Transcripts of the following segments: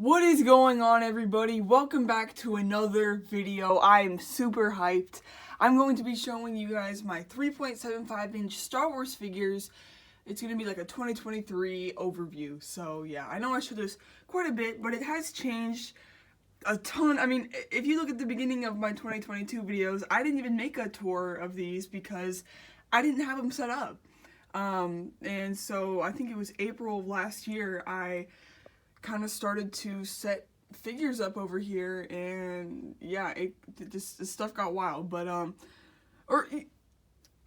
What is going on, everybody? Welcome back to another video. I am super hyped. I'm going to be showing you guys my 3.75-inch Star Wars figures. It's going to be like a 2023 overview. So yeah, I know I showed this quite a bit, but it has changed a ton. I mean, if you look at the beginning of my 2022 videos, I didn't even make a tour of these because I didn't have them set up. And so I think it was April of last year, I kind of started to set figures up over here, and yeah, this stuff got wild. But or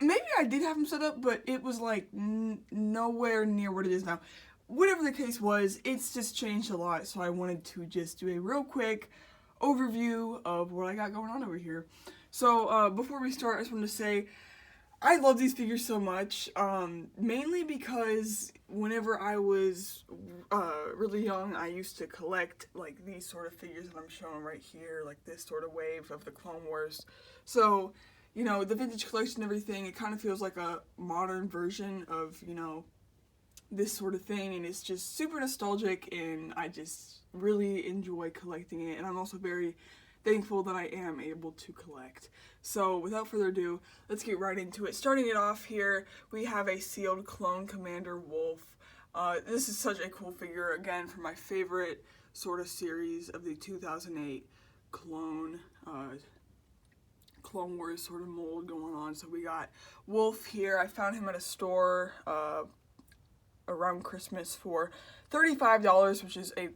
maybe I did have them set up, but it was like nowhere near what it is now. Whatever the case was, it's just changed a lot, so I wanted to just do a real quick overview of what I got going on over here. So before we start, I just wanted to say I love these figures so much, mainly because whenever I was really young, I used to collect like these sort of figures that I'm showing right here, like this sort of wave of the Clone Wars. So, you know, the vintage collection and everything, it kind of feels like a modern version of, you know, this sort of thing, and it's just super nostalgic, and I just really enjoy collecting it, and I'm also very thankful that I am able to collect. So without further ado, let's get right into it. Starting it off here, we have a sealed Clone Commander Wolf. This is such a cool figure, again, from my favorite sort of series of the 2008 Clone Wars sort of mold going on. So we got Wolf here. I found him at a store around Christmas for $35, which is a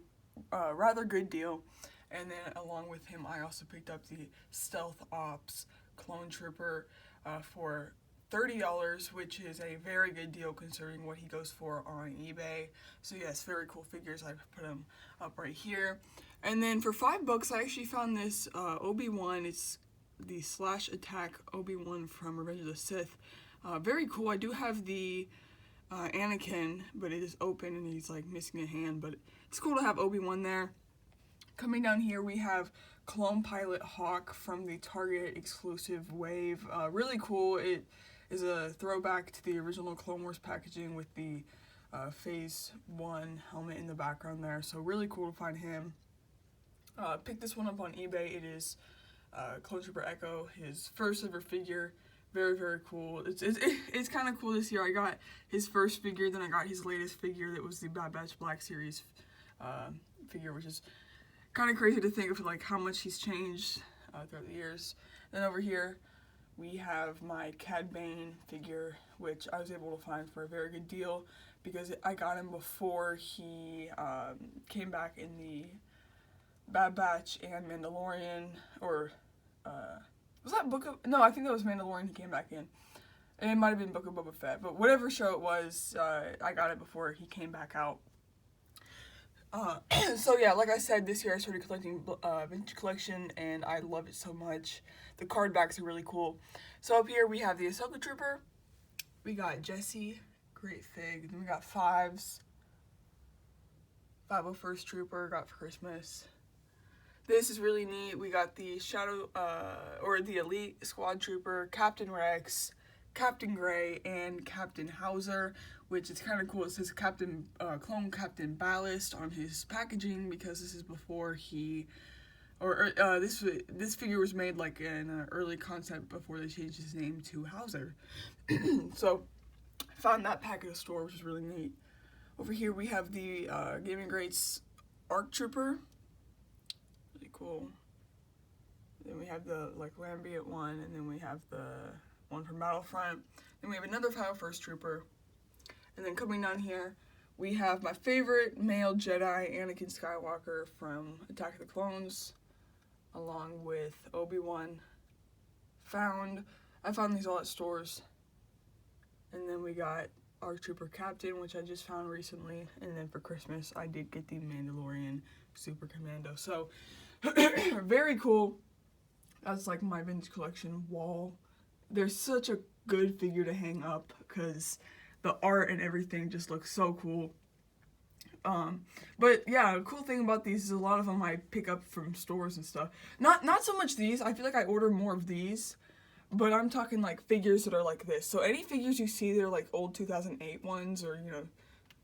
rather good deal. And then along with him, I also picked up the Stealth Ops Clone Trooper for $30, which is a very good deal considering what he goes for on eBay. So yes, very cool figures. I put them up right here. And then for $5, I actually found this Obi-Wan. It's the Slash Attack Obi-Wan from Revenge of the Sith. Very cool. I do have the Anakin, but it is open and he's like missing a hand. But it's cool to have Obi-Wan there. Coming down here, we have Clone Pilot Hawk from the Target exclusive wave. Really cool. It is a throwback to the original Clone Wars packaging with the Phase 1 helmet in the background there. So really cool to find him. Picked this one up on eBay. It is Clone Trooper Echo, his first ever figure. Very, very cool. It's kind of cool this year. I got his first figure, then I got his latest figure that was the Bad Batch Black Series figure, which is kind of crazy to think of like how much he's changed throughout the years. Then over here we have my Cad Bane figure, which I was able to find for a very good deal because I got him before he came back in the Bad Batch and Mandalorian, or was that Book of... No, I think that was Mandalorian he came back in. And it might have been Book of Boba Fett, but whatever show it was, I got it before he came back out. So yeah, like I said, this year I started collecting vintage collection, and I love it so much. The card backs are really cool. So up here we have the Ahsoka Trooper. We got Jesse, great fig. Then we got Fives. 501st Trooper, got for Christmas. This is really neat. We got the Shadow, or the Elite Squad Trooper, Captain Rex, Captain Gray, and Captain Hauser, which is kind of cool. It says Clone Captain Ballast on his packaging because this is before he, this figure was made like in an early concept before they changed his name to Hauser. So I found that pack at a store, which is really neat. Over here we have the Gaming Greats Arc Trooper. Really cool. Then we have the like Lambient one, and then we have the one from Battlefront. Then we have another 501st Trooper. And then coming down here, we have my favorite male Jedi, Anakin Skywalker from Attack of the Clones, along with Obi-Wan. I found these all at stores. And then we got Arc Trooper Captain, which I just found recently. And then for Christmas, I did get the Mandalorian Super Commando. So, very cool. That's like my vintage collection wall. There's such a good figure to hang up because the art and everything just looks so cool. But yeah, the cool thing about these is a lot of them I pick up from stores and stuff. Not so much these. I feel like I order more of these, but I'm talking like figures that are like this. So any figures you see that are like old 2008 ones, or you know,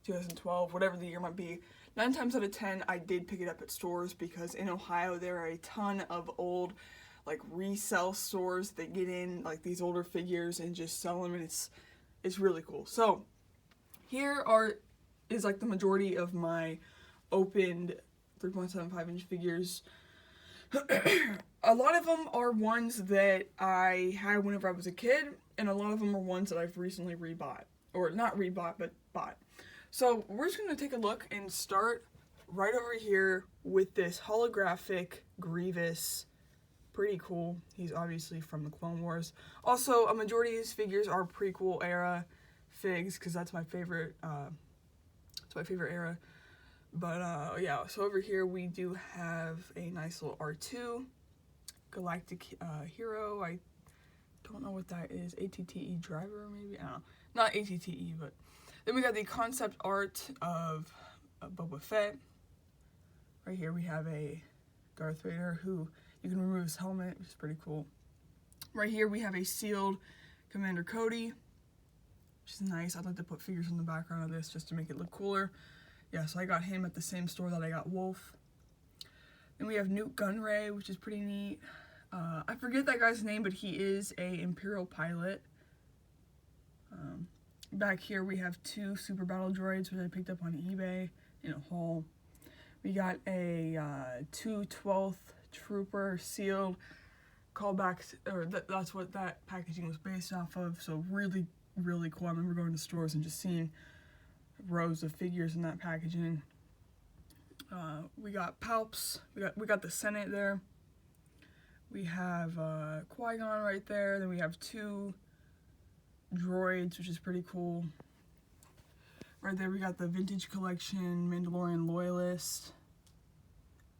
2012, whatever the year might be, 9 times out of 10, I did pick it up at stores because in Ohio there are a ton of old, like, resell stores that get in, like, these older figures and just sell them, and it's really cool. So here is like the majority of my opened 3.75 inch figures. A lot of them are ones that I had whenever I was a kid, and a lot of them are ones that I've recently rebought. Or not rebought, but bought. So we're just going to take a look and start right over here with this holographic Grievous. Pretty cool. He's obviously from the Clone Wars. Also, a majority of these figures are prequel era figs, because that's my favorite, era. But, yeah, so over here we do have a nice little R2 Galactic Hero. I don't know what that is. ATTE driver, maybe? I don't know. Not ATTE, but... Then we got the concept art of Boba Fett. Right here we have a Darth Vader who you can remove his helmet, which is pretty cool. Right here we have a sealed Commander Cody, which is nice. I'd like to put figures in the background of this just to make it look cooler. Yeah, so I got him at the same store that I got Wolf. Then we have Newt Gunray, which is pretty neat. I forget that guy's name, but he is a Imperial pilot. Back here we have 2 Super Battle Droids, which I picked up on eBay in a haul. We got a 2/12th Trooper sealed callback, or that's what that packaging was based off of. So really, really cool. I remember going to stores and just seeing rows of figures in that packaging. We got Palps. We got the Senate there. We have Qui-Gon right there. Then we have 2 droids, which is pretty cool. Right there we got the Vintage Collection Mandalorian Loyalist.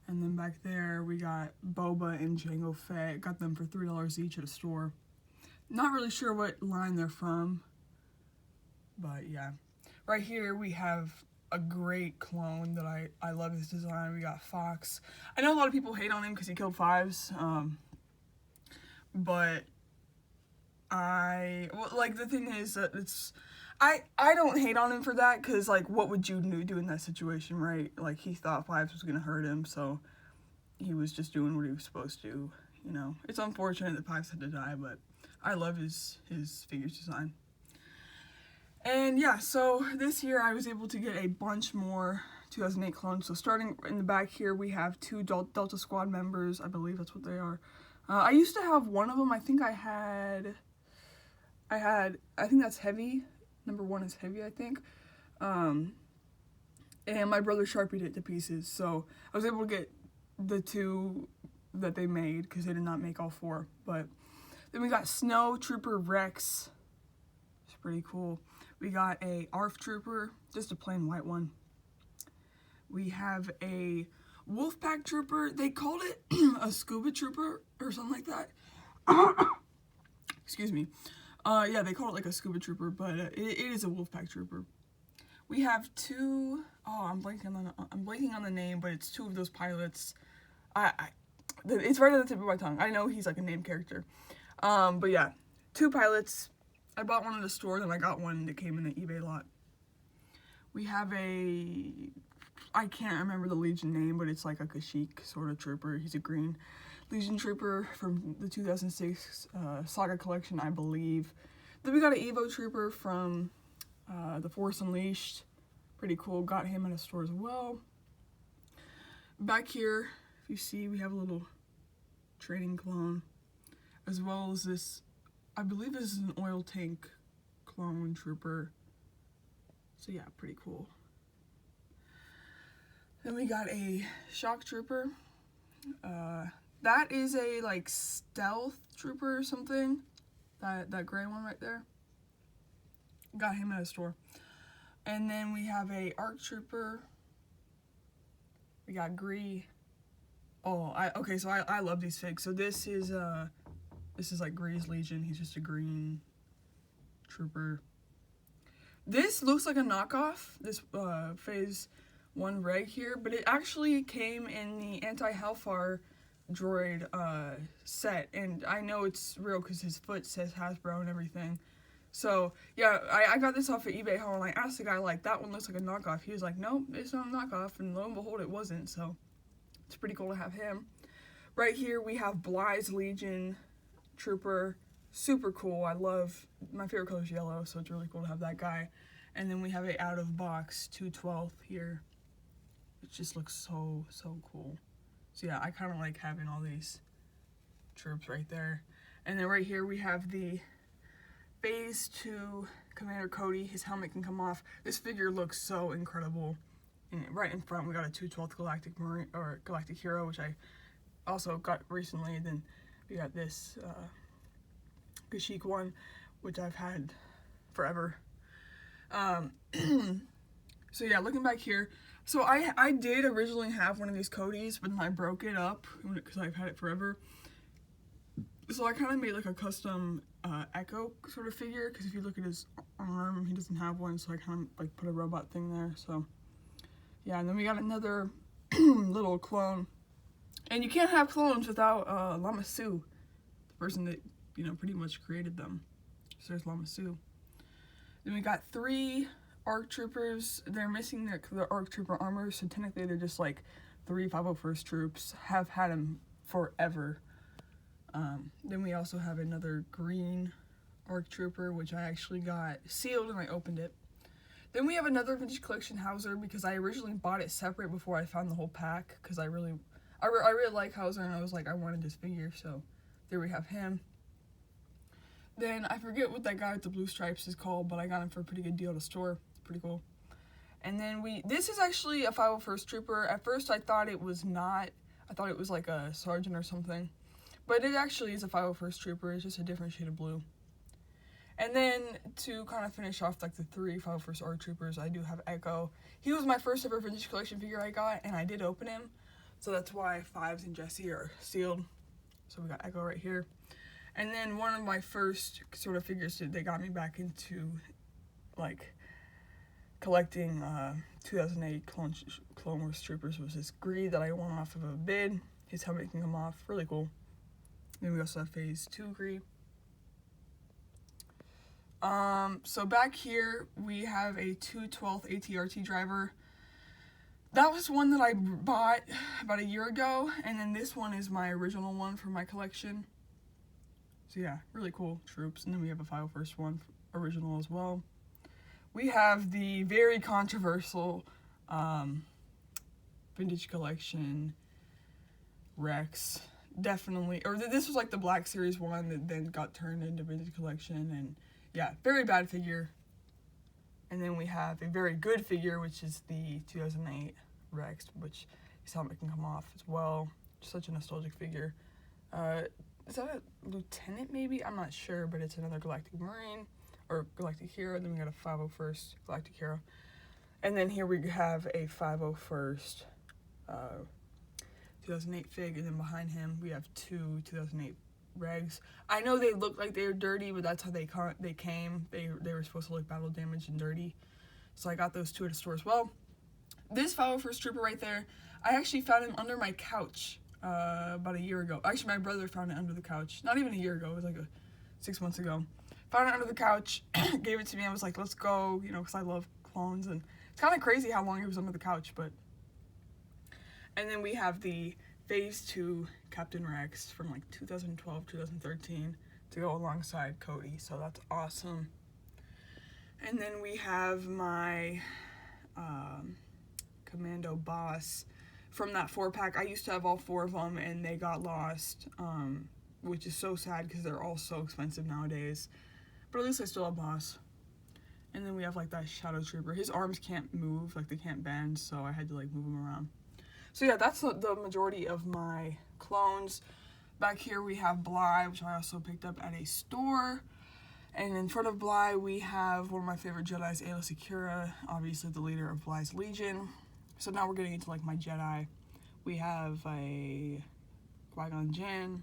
And then back there we got Boba and Jango Fett. Got them for $3 each at a store. Not really sure what line they're from, but yeah. Right here we have a great clone that I love his design. We got Fox. I know a lot of people hate on him because he killed Fives, but the thing is that I don't hate on him for that, because, like, what would you do in that situation, right? Like, he thought Fives was gonna hurt him, so he was just doing what he was supposed to, you know. It's unfortunate that Fives had to die, but I love his figures design. And yeah, so this year I was able to get a bunch more 2008 clones. So starting in the back here, we have 2 Delta Squad members. I believe that's what they are. I used to have one of them. I think I think that's Heavy. Number 1 is Heavy, I think. And my brother Sharpied it to pieces. So I was able to get the 2 that they made, because they did not make all 4. But then we got Snow Trooper Rex. It's pretty cool. We got a ARF Trooper, just a plain white one. We have a Wolfpack Trooper. They called it a Scuba Trooper or something like that. Excuse me. Yeah, they call it like a Scuba Trooper, but it is a Wolfpack Trooper. We have 2. Oh, I'm blanking on the name, but it's 2 of those pilots. It's right at the tip of my tongue. I know he's like a named character. But yeah, 2 pilots. I bought one at the store, then I got one that came in the eBay lot. We have I can't remember the Legion name, but it's like a Kashyyyk sort of trooper. He's a green Legion trooper from the 2006 Saga collection, I believe. Then we got an Evo trooper from The Force Unleashed. Pretty cool. Got him at a store as well. Back here, if you see, we have a little training clone, as well as this. I believe this is an oil tank clone trooper. So yeah, pretty cool. Then we got a shock trooper. That is a like stealth trooper or something. That gray one right there. Got him at a store. And then we have a ARC trooper. We got Gree. Oh, okay, so I love these figs. So this is like Gree's Legion. He's just a green trooper. This looks like a knockoff, this Phase 1 reg here, but it actually came in the anti-Hellfire droid set, and I know it's real because his foot says Hasbro and everything. So, yeah, I got this off of eBay Haul, and I asked the guy, like, that one looks like a knockoff. He was like, nope, it's not a knockoff, and lo and behold, it wasn't, so it's pretty cool to have him. Right here, we have Bly's Legion Trooper. Super cool. My favorite color is yellow, so it's really cool to have that guy. And then we have a out-of-box 212 here. It just looks so, so cool. So, yeah, I kind of like having all these troops right there. And then right here, we have the Phase 2 Commander Cody. His helmet can come off. This figure looks so incredible. And right in front, we got a 212th Galactic Marine, or Galactic Hero, which I also got recently. And then we got this Kashyyyk one, which I've had forever. So yeah, looking back here, so I did originally have one of these Codys, but then I broke it up because I've had it forever. So I kind of made like a custom Echo sort of figure, because if you look at his arm, he doesn't have one, so I kind of like put a robot thing there. So yeah, and then we got another little clone, and you can't have clones without Lama Su, the person that, you know, pretty much created them. So there's Lama Su. Then we got 3 ARC Troopers. They're missing their ARC Trooper armor, so technically they're just like 3 501st troops. Have had them forever. Then we also have another green ARC Trooper, which I actually got sealed and I opened it. Then we have another Vintage Collection Hauser, because I originally bought it separate before I found the whole pack, because I really like Hauser, and I was like, I wanted this figure, so there we have him. Then I forget what that guy with the blue stripes is called, but I got him for a pretty good deal at a store. It's pretty cool. And then this is actually a 501st Trooper. At first I thought it was not. I thought it was like a sergeant or something. But it actually is a 501st Trooper. It's just a different shade of blue. And then to kind of finish off like the 3 501st ARC Troopers, I do have Echo. He was my first ever Vintage Collection figure I got, and I did open him. So that's why Fives and Jesse are sealed. So we got Echo right here. And then one of my first sort of figures that got me back into like collecting 2008 Clone Wars Troopers was this Greed that I won off of a bid. His helmet can come off, really cool. Then we also have Phase 2 Greed. So back here we have a 212th ATRT driver. That was one that I bought about a year ago, and then this one is my original one for my collection. So yeah, really cool troops. And then we have a 501st one, original as well. We have the very controversial Vintage Collection Rex. Definitely, or this was like the Black Series one that then got turned into Vintage Collection, and yeah, very bad figure. And then we have a very good figure, which is the 2008 Rex, which his helmet can come off as well. Such a nostalgic figure. Is that a lieutenant maybe? I'm not sure, but it's another Galactic Marine or Galactic Hero. Then we got a 501st Galactic Hero. And then here we have a 501st 2008 fig, and then behind him we have 2 2008 regs. I know they look like they're dirty, but that's how they came. They were supposed to look battle damaged and dirty. So I got those 2 at a store as well. This 501st Trooper right there, I actually found him under my couch about a year ago. Actually, my brother found it under the couch. Not even a year ago. It was like 6 months ago. Found it under the couch, gave it to me. I was like, let's go, you know, because I love clones. And it's kind of crazy how long it was under the couch, but... And then we have the Phase 2 Captain Rex from like 2012, 2013 to go alongside Cody. So that's awesome. And then we have my Commando Boss from that 4-pack. I used to have all 4 of them, and they got lost, which is so sad because they're all so expensive nowadays. But at least I still have Boss. And then we have like that Shadow Trooper. His arms can't move, like they can't bend, so I had to like move them around. So yeah, that's the majority of my clones. Back here we have Bly, which I also picked up at a store. And in front of Bly, we have one of my favorite Jedis, Aayla Secura, obviously the leader of Bly's Legion. So now we're getting into like my Jedi. We have a Qui-Gon Jinn,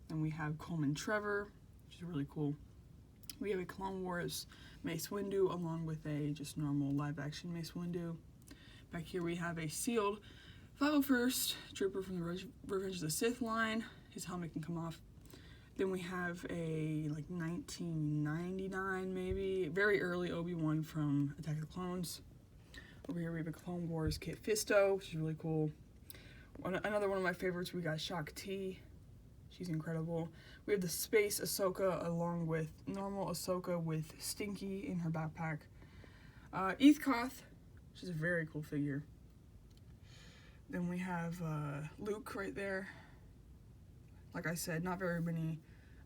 and we have Coleman Trevor, which is really cool. We have a Clone Wars Mace Windu, along with a just normal live-action Mace Windu. Back here we have a sealed 501st Trooper from the Revenge of the Sith line. His helmet can come off. Then we have a like 1999 maybe, very early Obi-Wan from Attack of the Clones. Over here we have a Clone Wars Kit Fisto, which is really cool. Another one of my favorites, we got Shak Ti. She's incredible. We have the Space Ahsoka along with normal Ahsoka with Stinky in her backpack. Koth, which is a very cool figure. Then we have Luke right there. Like I said, not very many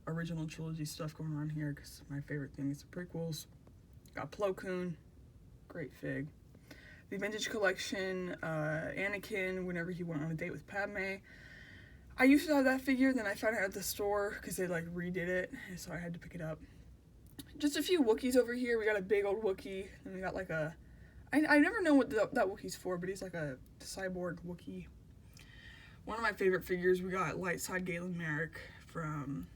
original trilogy stuff going on here because my favorite thing is the prequels. Got Plo Koon, great fig. The Vintage Collection, Anakin, whenever he went on a date with Padme. I used to have that figure, then I found it at the store because they like redid it, so I had to pick it up. Just a few Wookiees over here. We got a big old Wookiee, and we got like a... I never know what that Wookiee's for, but he's like a cyborg Wookiee. One of my favorite figures, we got Lightside Galen Merrick from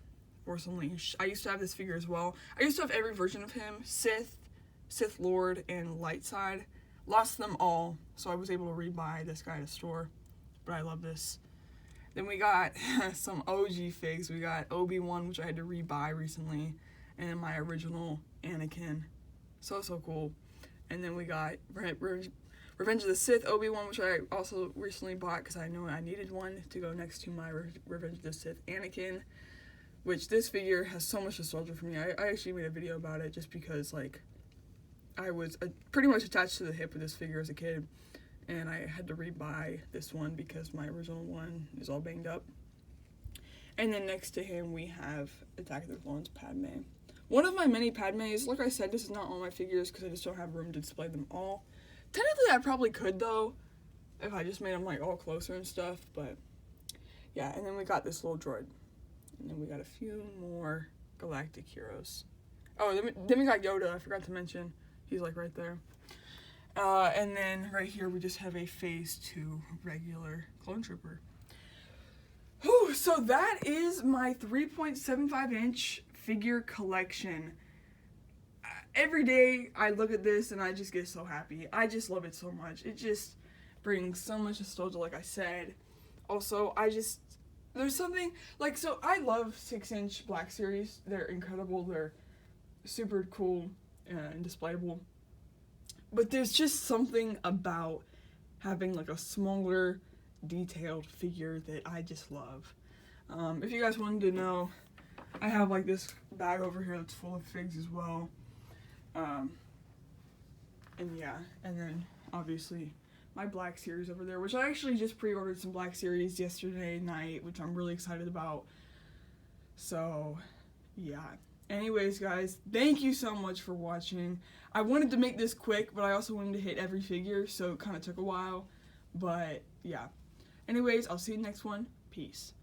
Force Unleashed. I used to have this figure as well. I used to have every version of him, Sith Lord, and Lightside. Lost them all, so I was able to rebuy this guy at a store, but I love this. Then we got some OG figs. We got Obi-Wan, which I had to rebuy recently, and then my original Anakin. So cool. And then we got Revenge of the Sith Obi-Wan, which I also recently bought because I know I needed one to go next to my Revenge of the Sith Anakin, which this figure has so much nostalgia for me. I actually made a video about it just because, like, I was pretty much attached to the hip with this figure as a kid, and I had to rebuy this one because my original one is all banged up. And then next to him we have Attack of the Clones Padme. One of my many Padmes. Like I said, this is not all my figures because I just don't have room to display them all. Technically I probably could though, if I just made them like all closer and stuff, but yeah. And then we got this little droid. And then we got a few more galactic heroes. Oh, then we got Yoda, I forgot to mention. He's like right there. And then right here we just have a Phase 2 regular clone trooper. Whew, so that is my 3.75 inch figure collection. Every day I look at this and I just get so happy. I just love it so much. It just brings so much nostalgia, like I said. Also, there's something, like, so I love 6-inch Black Series. They're incredible. They're super cool and displayable. But there's just something about having like a smaller, detailed figure that I just love. If you guys wanted to know, I have like this bag over here that's full of figs as well. And yeah, and then obviously my Black Series over there, which I actually just pre-ordered some Black Series yesterday night, which I'm really excited about. So yeah. Anyways, guys, thank you so much for watching. I wanted to make this quick, but I also wanted to hit every figure, so it kind of took a while. But yeah. Anyways, I'll see you next one. Peace.